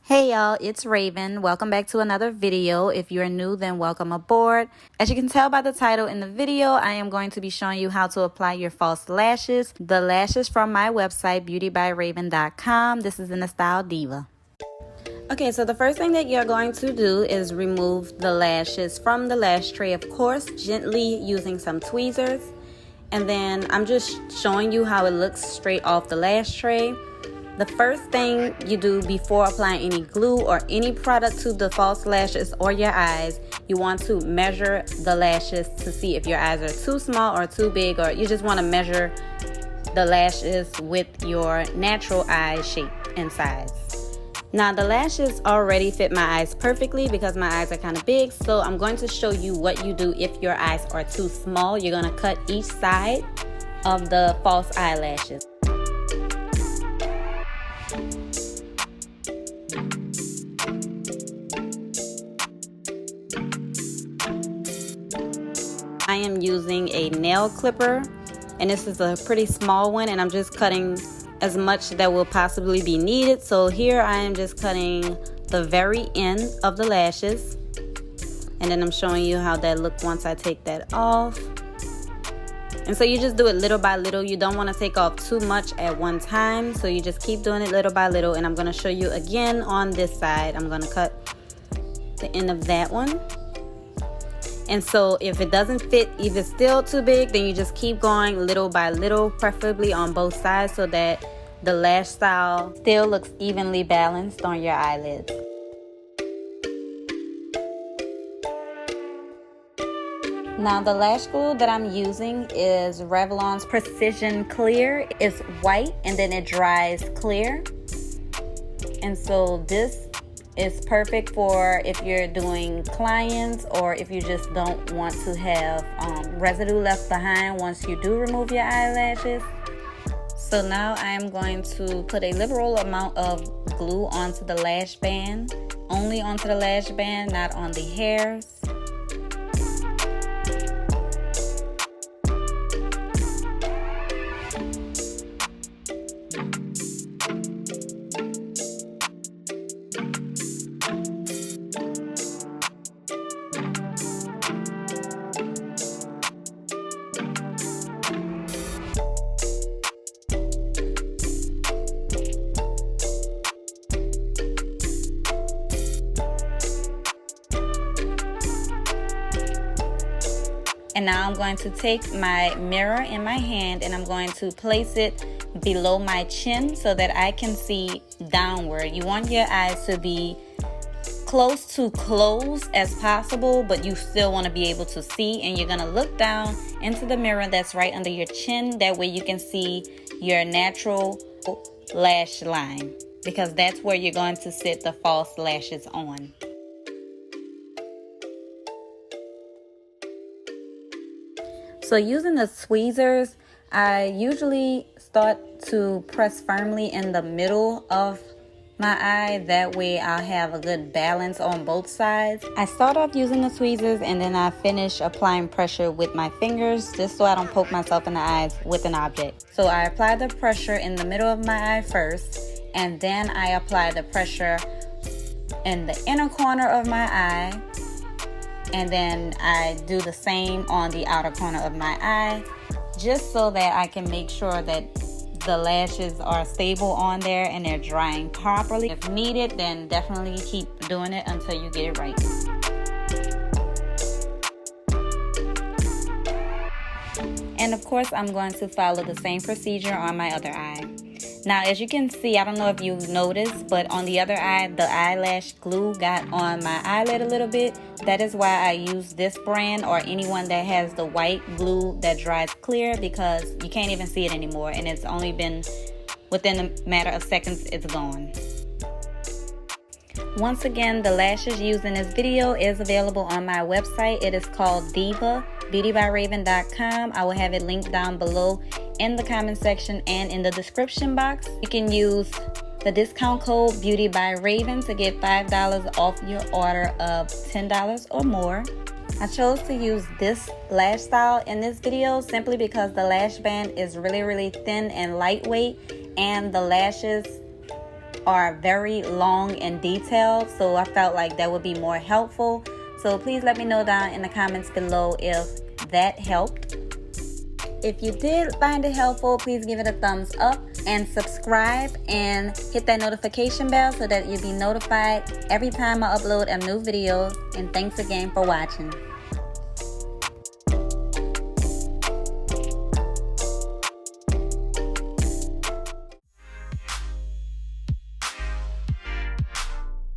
Hey y'all, it's Raven. Welcome back to another video. If you're new, then welcome aboard. As you can tell by the title in the video, I am going to be showing you how to apply your false lashes. The lashes from my website, beautybyraven.com. This is in the style Diva. Okay, so the first thing that you're going to do is remove the lashes from the lash tray, of course, gently using some tweezers. And then I'm just showing you how it looks straight off the lash tray. The first thing you do before applying any glue or any product to the false lashes or your eyes, you want to measure the lashes to see if your eyes are too small or too big, or you just want to measure the lashes with your natural eye shape and size. Now the lashes already fit my eyes perfectly because my eyes are kind of big, so I'm going to show you what you do if your eyes are too small. You're going to cut each side of the false eyelashes. I am using a nail clipper, and this is a pretty small one, and I'm just cutting as much that will possibly be needed. So here I am just cutting the very end of the lashes, and then I'm showing you how that look once I take that off. And so you just do it little by little. You don't want to take off too much at one time, so you just keep doing it little by little. And I'm going to show you again on this side. I'm going to cut the end of that one. And so if it doesn't fit, if it's still too big, then you just keep going little by little, preferably on both sides, so that the lash style still looks evenly balanced on your eyelids. Now the lash glue that I'm using is Revlon's Precision Clear. It's white and then it dries clear. And so this is perfect for if you're doing clients or if you just don't want to have residue left behind once you do remove your eyelashes. So now I am going to put a liberal amount of glue onto the lash band, only onto the lash band, not on the hairs. And now I'm going to take my mirror in my hand and I'm going to place it below my chin so that I can see downward. You want your eyes to be close to closed as possible, but you still want to be able to see. And you're going to look down into the mirror that's right under your chin. That way you can see your natural lash line, because that's where you're going to sit the false lashes on. So using the tweezers, I usually start to press firmly in the middle of my eye. That way I'll have a good balance on both sides. I start off using the tweezers and then I finish applying pressure with my fingers, just so I don't poke myself in the eyes with an object. So I apply the pressure in the middle of my eye first, and then I apply the pressure in the inner corner of my eye. And then I do the same on the outer corner of my eye, just so that I can make sure that the lashes are stable on there and they're drying properly. If needed, then definitely keep doing it until you get it right. And of course, I'm going to follow the same procedure on my other eye. Now, as you can see, I don't know if you noticed, but on the other eye, the eyelash glue got on my eyelid a little bit. That is why I use this brand or anyone that has the white glue that dries clear, because you can't even see it anymore, and it's only been within a matter of seconds, it's gone. Once again, the lashes used in this video is available on my website. It is called Diva, beautybyraven.com. I will have it linked down below in the comment section and in the description box. You can use the discount code BeautyByRaven to get $5 off your order of $10 or more. I chose to use this lash style in this video simply because the lash band is really thin and lightweight, and the lashes are very long and detailed, so I felt like that would be more helpful. So please let me know down in the comments below if that helped. If you did find it helpful, please give it a thumbs up and subscribe and hit that notification bell so that you'll be notified every time I upload a new video. And thanks again for watching.